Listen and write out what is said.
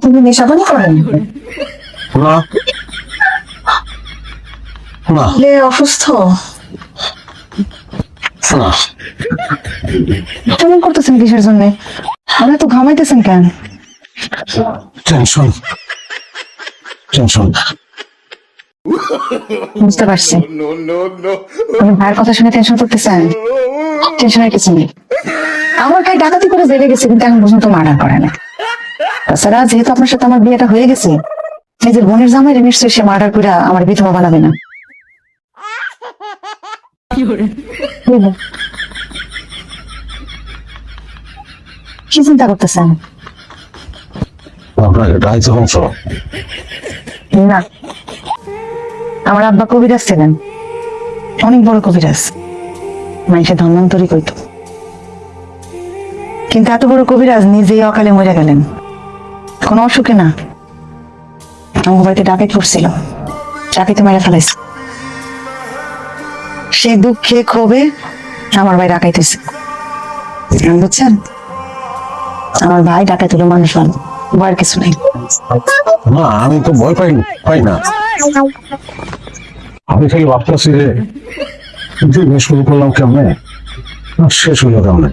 তুমি নেশাপানি করেন? না না লে অসুস্থ না কেমন করতেছেন কিসের জন্য? আপনি তো ঘামাইতেছেন কেন? টেনশন টেনশন বুঝতে পারছি আপনি ভাইয়ের কথা শুনে টেনশন করতেছেন। টেনশনের কিছু নেই। আমার ভাই ডাকাতি করে জেলে গেছে কিন্তু এখন পর্যন্ত মার্ডার করে না। তাছাড়া যেহেতু আপনার সাথে আমার বিয়েটা হয়ে গেছে, নিজের বোনের জামাই নিশ্চয়ই সে মার্ডার করে আমার বিধবা বানাবে না। কি চিন্তা করতেছেন? আপনাকে ডাইতে বংশ না, আমার আব্বা কবিরাজ ছিলেন, অনেক বড় কবিরাজ, মানুষে ধন্বন্তরী কইত। কিন্তু এত বড় কবিরাজ নিজেই অকালে মরে গেলেন, কোনো অসুখে না। আমার বাড়িতে ডাকাত পড়ছিল, ডাকাতে মেরে ফেলাইছে। সেই দুঃখে ক্ষোভে আমার ভাই ডাকাইতেছে, বুঝছেন? আমার ভাই ডাকাই তুলো মানুষ ভালো, ভয়ের কিছু নেই। না আমি তো ভয় পাই না। আমি খালি ভাবতেছি যে শুরু করলাম কেমনে, শেষ হলো কেমনে।